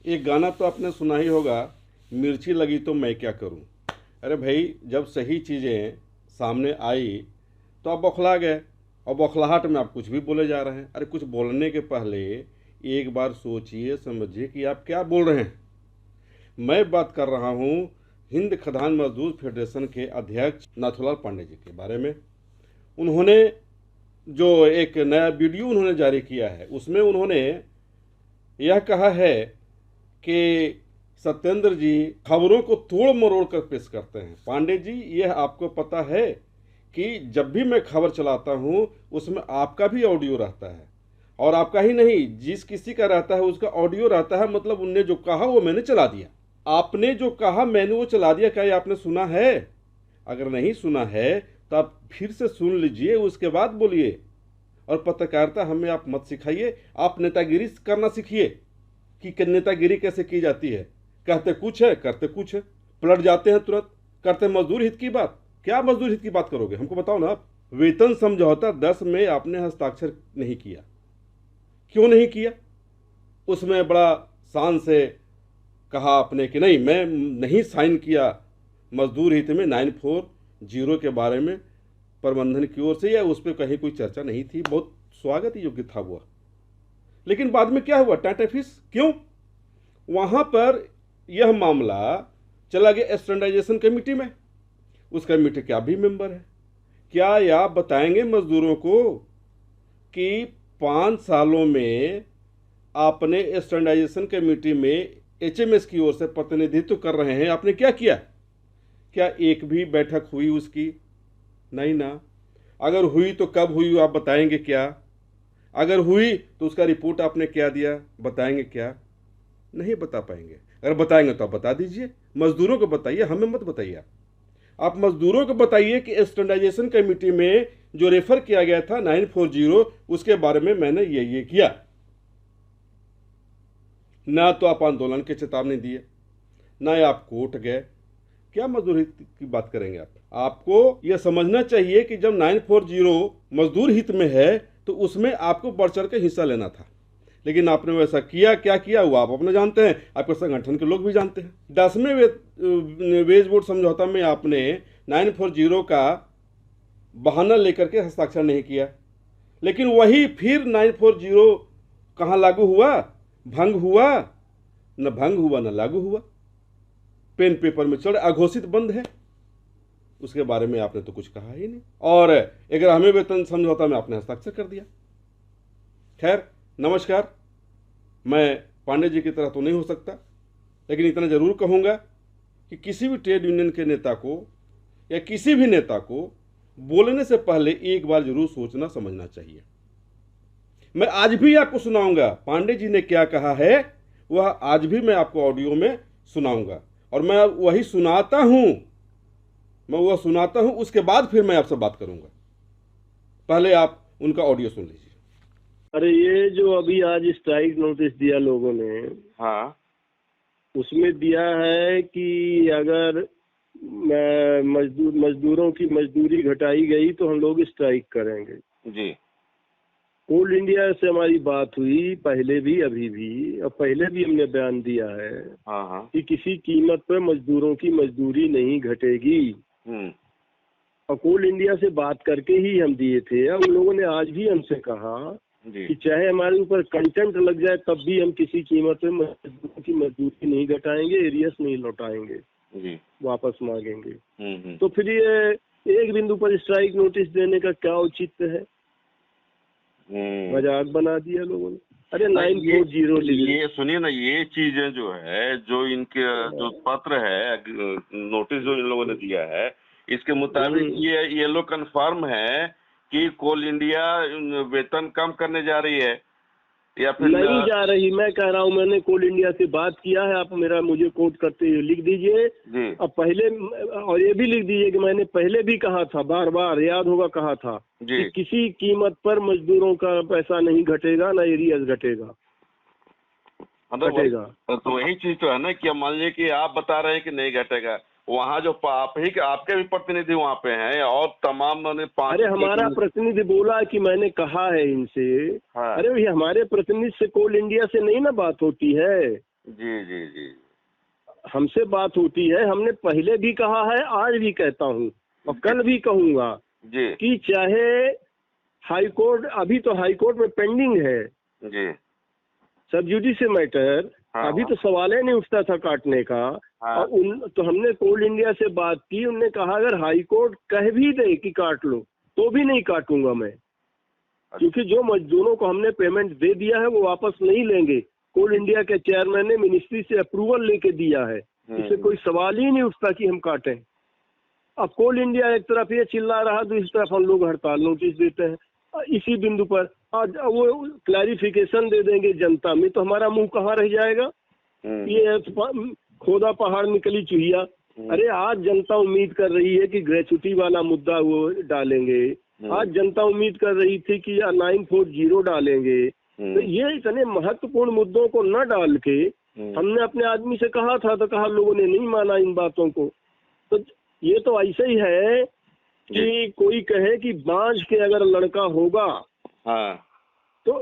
एक गाना तो आपने सुना ही होगा, मिर्ची लगी तो मैं क्या करूं। अरे भाई, जब सही चीज़ें सामने आई तो आप बौखला गए, और बौखलाहट में आप कुछ भी बोले जा रहे हैं। अरे कुछ बोलने के पहले एक बार सोचिए समझिए कि आप क्या बोल रहे हैं। मैं बात कर रहा हूं हिंद खदान मजदूर फेडरेशन के अध्यक्ष नाथूलाल पांडे जी के बारे में। उन्होंने जो एक नया वीडियो उन्होंने जारी किया है, उसमें उन्होंने यह कहा है कि सत्येंद्र जी खबरों को तोड़ मरोड़ कर पेश करते हैं। पांडे जी, यह आपको पता है कि जब भी मैं खबर चलाता हूं उसमें आपका भी ऑडियो रहता है, और आपका ही नहीं, जिस किसी का रहता है उसका ऑडियो रहता है। मतलब उनने जो कहा वो मैंने चला दिया, आपने जो कहा मैंने वो चला दिया। क्या ये आपने सुना है? अगर नहीं सुना है तो आप फिर से सुन लीजिए, उसके बाद बोलिए। और पत्रकारिता हमें आप मत सिखाइए, आप नेतागिरी करना सीखिए कि नेतागिरी कैसे की जाती है। कहते कुछ है, करते कुछ है, पलट जाते हैं तुरंत, करते मजदूर हित की बात। क्या मजदूर हित की बात करोगे, हमको बताओ ना आप। वेतन समझौता 10 में आपने हस्ताक्षर नहीं किया, क्यों नहीं किया? उसमें बड़ा शान से कहा आपने कि नहीं, मैं नहीं साइन किया मजदूर हित में 940 के बारे में प्रबंधन की ओर से, या उस पर कहीं कोई चर्चा नहीं थी। बहुत स्वागत योग्य था वो। लेकिन बाद में क्या हुआ? टाटा फिश क्यों? वहां पर यह मामला चला गया स्टैंडर्डाइजेशन कमेटी में। उस कमेटी के आप भी मेंबर है। क्या आप बताएंगे मजदूरों को कि 5 सालों में आपने स्टैंडर्डाइजेशन कमेटी में एचएमएस की ओर से प्रतिनिधित्व कर रहे हैं, आपने क्या किया? क्या एक भी बैठक हुई उसकी? नहीं ना। अगर हुई तो कब हुई, आप बताएंगे क्या? अगर हुई तो उसका रिपोर्ट आपने क्या दिया, बताएंगे क्या? नहीं बता पाएंगे। अगर बताएंगे तो आप बता दीजिए, मजदूरों को बताइए, हमें मत बताइए। आप मजदूरों को बताइए कि स्टैंडर्डाइजेशन कमेटी में जो रेफर किया गया था 940, उसके बारे में मैंने ये किया। ना तो आप आंदोलन की चेतावनी दिए, ना आप कोर्ट गए। क्या मजदूर हित की बात करेंगे आप? आपको यह समझना चाहिए कि जब 940 मजदूर हित में है तो उसमें आपको बढ़ चढ़ के हिस्सा लेना था। लेकिन आपने वैसा किया, क्या किया वो आप अपने जानते हैं, आपके संगठन के लोग भी जानते हैं। 10वें वेज बोर्ड समझौता में आपने 940 का बहाना लेकर के हस्ताक्षर नहीं किया। लेकिन वही फिर 940 कहाँ लागू हुआ? भंग हुआ? न भंग हुआ न लागू हुआ, पेन पेपर में चढ़ अघोषित बंद है। उसके बारे में आपने तो कुछ कहा ही नहीं, और 11वें वेतन समझौता में आपने हस्ताक्षर कर दिया। खैर, नमस्कार। मैं पांडे जी की तरह तो नहीं हो सकता, लेकिन इतना जरूर कहूंगा कि किसी भी ट्रेड यूनियन के नेता को या किसी भी नेता को बोलने से पहले एक बार जरूर सोचना समझना चाहिए। मैं आज भी आपको सुनाऊंगा पांडे जी ने क्या कहा है, वह आज भी मैं आपको ऑडियो में सुनाऊंगा, और मैं वही सुनाता हूं, उसके बाद फिर मैं आपसे बात करूंगा। पहले आप उनका ऑडियो सुन लीजिए। अरे ये जो अभी आज स्ट्राइक नोटिस दिया लोगों ने, हाँ, उसमें दिया है कि अगर मजदूरों की मजदूरी घटाई गई तो हम लोग स्ट्राइक करेंगे जी। कोल इंडिया से हमारी बात हुई पहले भी, अभी भी, और पहले भी हमने बयान दिया है हाँ हाँ। कि किसी कीमत पर मजदूरों की मजदूरी नहीं घटेगी। और कोल इंडिया से बात करके ही हम दिए थे। उन लोगों ने आज भी हमसे कहा कि चाहे हमारे ऊपर कंटेंट लग जाए तब भी हम किसी कीमत पे मजदूरों की मजदूरी नहीं घटाएंगे, एरियस नहीं लौटाएंगे जी, वापस मांगेंगे। तो फिर ये एक बिंदु पर स्ट्राइक नोटिस देने का क्या औचित्य है? मजाक बना दिया लोगों ने। अरे 940 ये सुनिए ना, ये चीजें जो है, जो इनके जो पत्र है, नोटिस जो इन लोगों ने दिया है, इसके मुताबिक ये लोग कंफर्म है कि कोल इंडिया वेतन कम करने जा रही है या फिर नहीं जा रही। मैं कह रहा हूँ, मैंने कोल इंडिया से बात किया है। आप मुझे कोट करते हुए लिख दीजिए जी। अब पहले, और ये भी लिख दीजिए कि मैंने पहले भी कहा था, बार बार याद होगा, कहा था कि किसी कीमत पर मजदूरों का पैसा नहीं घटेगा, ना एरियस घटेगा। घटेगा तो वही चीज तो है ना कि मान लीजिए कि आप बता रहे हैं कि नहीं घटेगा, वहाँ जो आपके भी प्रतिनिधि वहाँ पे हैं और तमाम 5। अरे हमारा प्रतिनिधि बोला कि मैंने कहा है इनसे। हाँ। अरे भैया, हमारे प्रतिनिधि से कोल इंडिया से नहीं ना बात होती है। जी जी जी हमसे बात होती है, हमने पहले भी कहा है, आज भी कहता हूँ और कल भी कहूंगा जी कि चाहे हाई कोर्ट, अभी तो हाई कोर्ट में पेंडिंग है जी। सब जुडिशियल मैटर, हाँ, अभी तो सवाल ही नहीं उठता था काटने का। हाँ। और तो हमने कोल इंडिया से बात की, उनने कहा अगर हाई कोर्ट कह भी दे कि काट लो तो भी नहीं काटूंगा मैं, क्योंकि जो मजदूरों को हमने पेमेंट दे दिया है वो वापस नहीं लेंगे। कोल इंडिया के चेयरमैन ने मिनिस्ट्री से अप्रूवल लेके दिया है, इससे कोई सवाल ही नहीं उठता कि हम काटें। अब कोल इंडिया एक तरफ ये चिल्ला रहा, दूसरी तरफ हम लोग हड़ताल नोटिस देते हैं। इसी बिंदु पर आज वो क्लैरिफिकेशन दे देंगे जनता में, तो हमारा मुंह कहाँ रह जाएगा। ये खोदा पहाड़ निकली चुहिया। अरे आज जनता उम्मीद कर रही है कि ग्रेचुटी वाला मुद्दा वो डालेंगे, आज जनता उम्मीद कर रही थी कि 940 डालेंगे। तो ये इतने महत्वपूर्ण मुद्दों को न डाल के हमने अपने आदमी से कहा था, तो कहा लोगों ने नहीं माना इन बातों को। तो ये तो ऐसे ही है कि कोई कहे कि बांझ के अगर लड़का होगा, हाँ, तो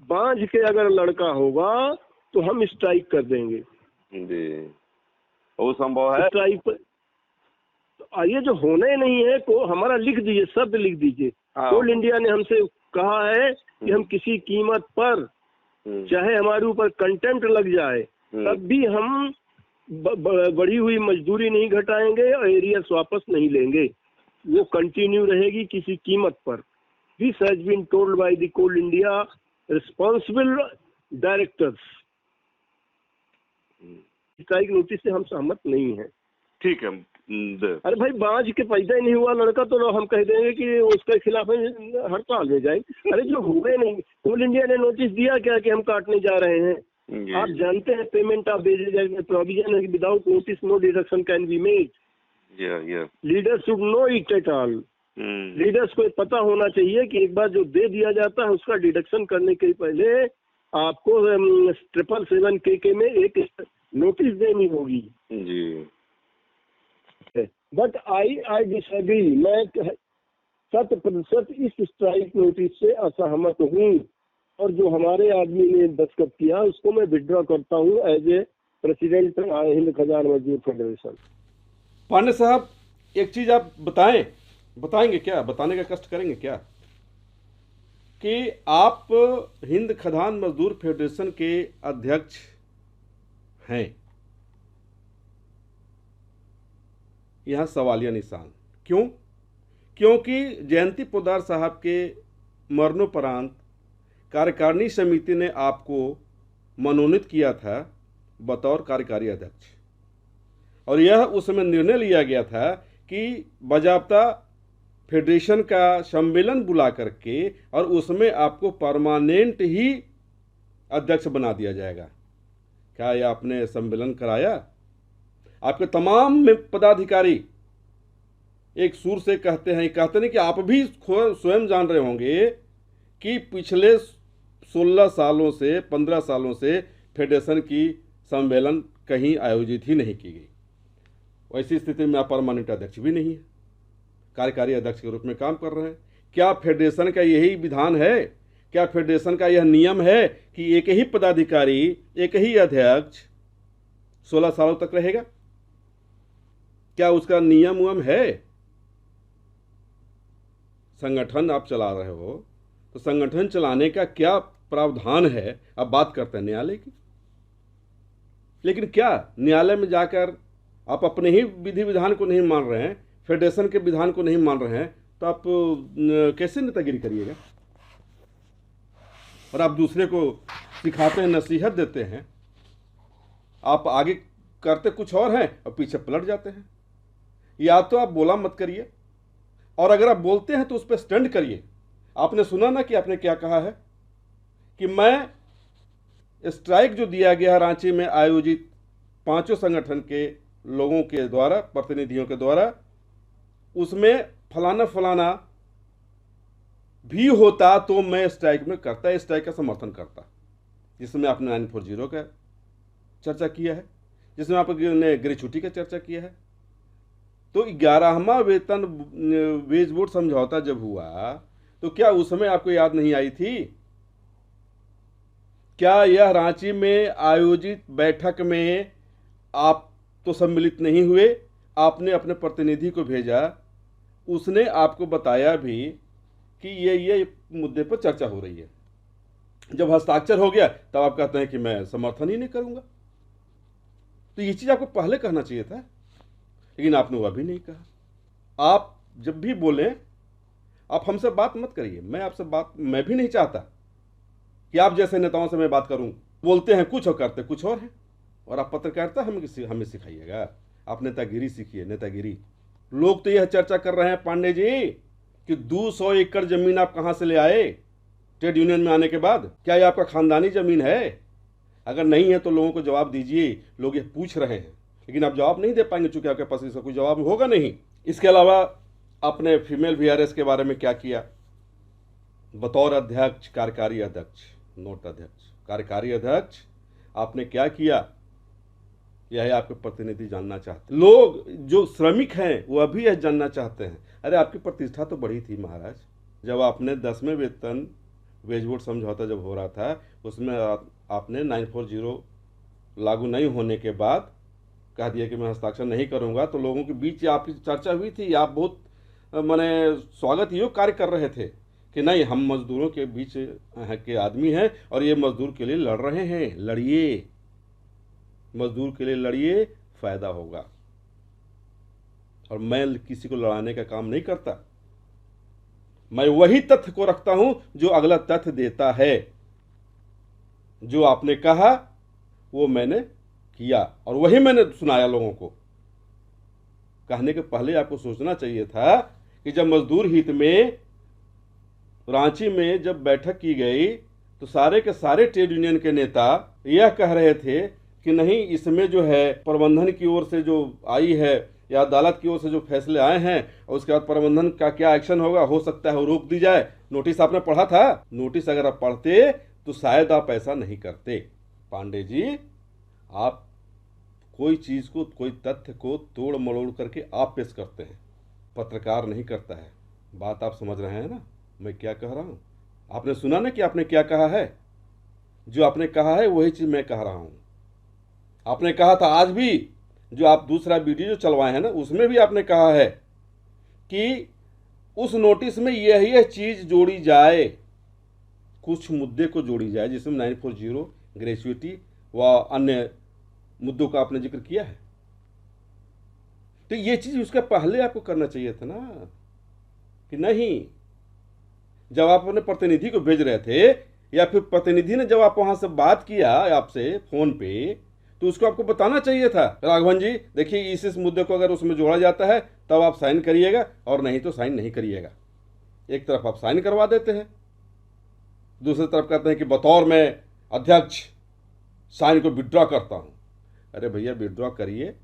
बांझ के अगर लड़का होगा तो हम स्ट्राइक कर देंगे जी, वो संभव है स्ट्राइक पर। तो ये जो होने नहीं है को हमारा लिख दीजिए, शब्द लिख दीजिए। कोल इंडिया ने हमसे कहा है कि हम किसी कीमत पर, चाहे हमारे ऊपर कंटेंट लग जाए, तब भी हम बढ़ी हुई मजदूरी नहीं घटाएंगे और एरियर्स वापस नहीं लेंगे, वो कंटिन्यू रहेगी किसी कीमत पर। This has been told by the coal India responsible directors. Strike notice से हम सहमत नहीं है। ठीक है। अरे भाई बांझ के पैदा ही नहीं हुआ लड़का तो हम कह देंगे कि उसके खिलाफ हड़ताल में जाएंगे। अरे जो हुए नहीं, कोल इंडिया ने नोटिस दिया क्या कि हम काटने जा रहे हैं। आप जानते हैं पेमेंट ऑफ वेजेस प्रोविजन है, without notice no deduction can be made. Leaders should know it at all. Leaders को पता होना चाहिए कि एक बार जो दे दिया जाता है उसका डिडक्शन करने के पहले आपको 777 के में एक नोटिस देनी होगी जी। But I disagree. मैं 100% इस स्ट्राइक नोटिस से असहमत हूँ, और जो हमारे आदमी ने दस्तखत किया उसको मैं विड्रॉ करता हूँ as a president Hind Khadan Mazdoor federation. Pandey साहब, एक चीज आप बताएंगे क्या, बताने का कष्ट करेंगे क्या कि आप हिंद खदान मजदूर फेडरेशन के अध्यक्ष हैं। यहां सवालिया निशान क्यों? क्योंकि जयंती पोद्दार साहब के मरणोपरांत कार्यकारिणी समिति ने आपको मनोनीत किया था बतौर कार्यकारी अध्यक्ष, और यह उस समय निर्णय लिया गया था कि बाजाबता फेडरेशन का सम्मेलन बुला करके और उसमें आपको परमानेंट ही अध्यक्ष बना दिया जाएगा। क्या यह आपने सम्मेलन कराया? आपके तमाम पदाधिकारी एक सुर से कहते नहीं कि आप भी स्वयं जान रहे होंगे कि पिछले 16 सालों से 15 सालों से फेडरेशन की सम्मेलन कहीं आयोजित ही नहीं की गई। ऐसी स्थिति में आप परमानेंट अध्यक्ष भी नहीं है, कार्यकारी अध्यक्ष के रूप में काम कर रहे हैं। क्या फेडरेशन का यही विधान है? क्या फेडरेशन का यह नियम है कि एक ही पदाधिकारी, एक ही अध्यक्ष 16 सालों तक रहेगा? क्या उसका नियम है? संगठन आप चला रहे हो तो संगठन चलाने का क्या प्रावधान है? अब बात करते हैं न्यायालय की, लेकिन क्या न्यायालय में जाकर आप अपने ही विधि विधान को नहीं मान रहे हैं, फेडरेशन के विधान को नहीं मान रहे हैं, तो आप कैसे नेतागिरी करिएगा? और आप दूसरे को सिखाते हैं, नसीहत देते हैं, आप आगे करते कुछ और हैं और पीछे पलट जाते हैं। या तो आप बोला मत करिए, और अगर आप बोलते हैं तो उस पर स्टैंड करिए। आपने सुना ना कि आपने क्या कहा है कि मैं स्ट्राइक जो दिया गया रांची में आयोजित 5 संगठन के लोगों के द्वारा, प्रतिनिधियों के द्वारा, उसमें फलाना फलाना भी होता तो मैं स्ट्राइक में करता, स्ट्राइक का समर्थन करता। जिसमें आपने 940 का चर्चा किया है, जिसमें आपने ग्रेचुटी का चर्चा किया है। तो 11वां वेतन वेज बोर्ड समझौता जब हुआ तो क्या उस समय आपको याद नहीं आई थी क्या यह रांची में आयोजित बैठक में आप तो सम्मिलित नहीं हुए? आपने अपने प्रतिनिधि को भेजा, उसने आपको बताया भी कि ये मुद्दे पर चर्चा हो रही है। जब हस्ताक्षर हो गया तब आप कहते हैं कि मैं समर्थन ही नहीं करूंगा। तो ये चीज आपको पहले कहना चाहिए था, लेकिन आपने वह भी नहीं कहा। आप जब भी बोलें आप हमसे बात मत करिए। मैं भी नहीं चाहता कि आप जैसे नेताओं से मैं बात करूं। बोलते हैं कुछ और करते कुछ और है। और आप पत्रकारिता हमें सिखाइएगा। आप नेतागिरी सीखिए, नेतागिरी। लोग तो यह चर्चा कर रहे हैं पांडे जी कि 200 एकड़ जमीन आप कहां से ले आए ट्रेड यूनियन में आने के बाद? क्या यह आपका खानदानी जमीन है? अगर नहीं है तो लोगों को जवाब दीजिए। लोग ये पूछ रहे हैं, लेकिन आप जवाब नहीं दे पाएंगे चूंकि आपके पास इसका कोई जवाब होगा नहीं। इसके अलावा आपने फीमेल वीआरएस के बारे में क्या किया? बतौर अध्यक्ष, कार्यकारी अध्यक्ष, नोट अध्यक्ष, कार्यकारी अध्यक्ष, आपने क्या किया? यह आपके प्रतिनिधि जानना चाहते हैं। लोग जो श्रमिक हैं वह भी यह जानना चाहते हैं। अरे आपकी प्रतिष्ठा तो बढ़ी थी महाराज, जब आपने 10वें वेतन वेज बोर्ड समझौता जब हो रहा था, उसमें आपने 940 लागू नहीं होने के बाद कह दिया कि मैं हस्ताक्षर नहीं करूंगा। तो लोगों के बीच आपकी चर्चा हुई थी, आप बहुत माने स्वागत योग्य कार्य कर रहे थे कि नहीं, हम मजदूरों के बीच के आदमी हैं और ये मजदूर के लिए लड़ रहे हैं। लड़िए, मजदूर के लिए लड़िए, फायदा होगा। और मैं किसी को लड़ाने का काम नहीं करता। मैं वही तथ्य को रखता हूं जो अगला तथ्य देता है। जो आपने कहा वो मैंने किया और वही मैंने सुनाया लोगों को। कहने के पहले आपको सोचना चाहिए था कि जब मजदूर हित में रांची में जब बैठक की गई तो सारे के सारे ट्रेड यूनियन के नेता यह कह रहे थे कि नहीं, इसमें जो है प्रबंधन की ओर से जो आई है या अदालत की ओर से जो फैसले आए हैं और उसके बाद प्रबंधन का क्या एक्शन होगा, हो सकता है वो रोक दी जाए। नोटिस आपने पढ़ा था? नोटिस अगर आप पढ़ते तो शायद आप ऐसा नहीं करते। पांडे जी, आप कोई चीज को, कोई तथ्य को तोड़ मरोड़ करके आप पेश करते हैं, पत्रकार नहीं करता है। बात आप समझ रहे हैं ना मैं क्या कह रहा हूं? आपने सुना ना कि आपने क्या कहा है? जो आपने कहा है वही चीज मैं कह रहा हूं। आपने कहा था, आज भी जो आप दूसरा वीडियो जो चलवाए हैं ना, उसमें भी आपने कहा है कि उस नोटिस में यह चीज जोड़ी जाए, कुछ मुद्दे को जोड़ी जाए, जिसमें 940 ग्रेजुएटी व अन्य मुद्दों का आपने जिक्र किया है। तो ये चीज उसके पहले आपको करना चाहिए था ना, कि नहीं। जब आप अपने प्रतिनिधि को भेज रहे थे या फिर प्रतिनिधि ने जब आप वहां से बात किया आपसे फोन पे, तो उसको आपको बताना चाहिए था, राघवन जी देखिए इस मुद्दे को अगर उसमें जोड़ा जाता है तब आप साइन करिएगा और नहीं तो साइन नहीं करिएगा। एक तरफ आप साइन करवा देते हैं, दूसरी तरफ कहते हैं कि बतौर मैं अध्यक्ष साइन को विड्रॉ करता हूं। अरे भैया, विड्रॉ करिए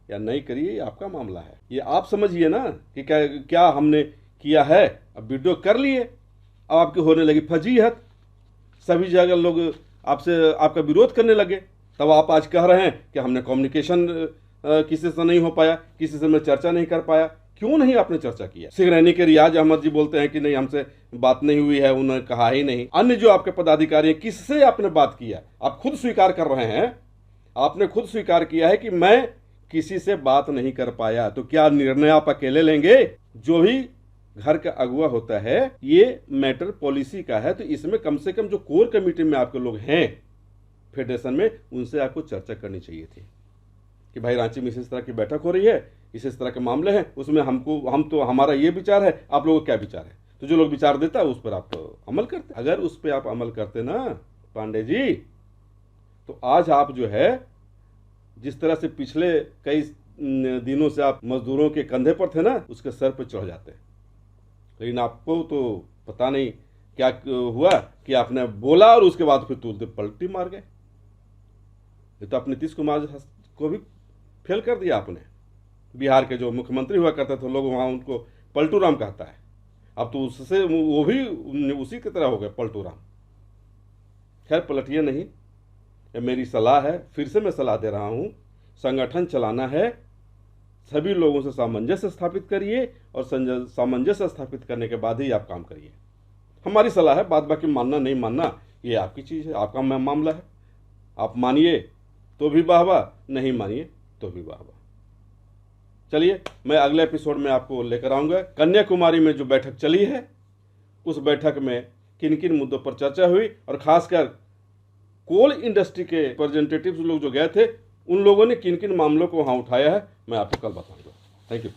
या नहीं करिए, ये आपका मामला है। ये आप समझिए ना कि क्या हमने किया है। अब विड्रॉ कर लिए, अब आपकी होने लगी फजीहत, सभी जगह लोग आपसे आपका विरोध करने लगे। तब आप आज कह रहे हैं कि हमने कम्युनिकेशन किसी से नहीं हो पाया, किसी से मैं चर्चा नहीं कर पाया। क्यों नहीं आपने चर्चा किया? सिंगरैनी के रियाज अहमद जी बोलते हैं कि नहीं, हमसे बात नहीं हुई है, उन्होंने कहा ही नहीं। अन्य जो आपके पदाधिकारी हैं, किससे आपने बात किया? आप खुद स्वीकार कर रहे हैं, आपने खुद स्वीकार किया है कि मैं किसी से बात नहीं कर पाया। तो क्या निर्णय आप अकेले लेंगे? जो भी घर का अगुवा होता है, ये मैटर पॉलिसी का है, तो इसमें कम से कम जो कोर कमेटी में आपके लोग हैं फेडरेशन में, उनसे आपको चर्चा करनी चाहिए थी कि भाई रांची में इस तरह की बैठक हो रही है, इस तरह के मामले हैं, उसमें हमारा ये विचार है, आप लोगों का क्या विचार है। तो जो लोग विचार देता है उस पर आप अमल करते। अगर उस पर आप अमल करते ना पांडे जी, तो आज आप जो है जिस तरह से पिछले कई दिनों से आप मजदूरों के कंधे पर थे ना, उसके सर पर चढ़ जाते। लेकिन आपको तो पता नहीं क्या हुआ कि आपने बोला और उसके बाद फिर तुरंत पलटी मार गए। ये तो अपने नीतीश कुमार को भी फेल कर दिया आपने। बिहार के जो मुख्यमंत्री हुआ करते थे लोग वहाँ उनको पलटू राम कहता है, अब तो उससे वो भी उसी की तरह हो गए पलटू राम। खैर पलटिए नहीं, ये मेरी सलाह है, फिर से मैं सलाह दे रहा हूँ। संगठन चलाना है, सभी लोगों से सामंजस्य स्थापित करिए और सामंजस्य स्थापित करने के बाद ही आप काम करिए। हमारी सलाह है, बात बाकी मानना नहीं मानना ये आपकी चीज़ है, आपका मामला है। आप मानिए तो भी वाह वाह, नहीं मानिए तो भी वाह वाह। चलिए, मैं अगले एपिसोड में आपको लेकर आऊँगा। कन्याकुमारी में जो बैठक चली है, उस बैठक में किन किन मुद्दों पर चर्चा हुई, और ख़ासकर कोल इंडस्ट्री के रिप्रेजेंटेटिव्स लोग जो गए थे, उन लोगों ने किन किन मामलों को वहाँ उठाया है, मैं आपको कल बताऊँगा। Thank you.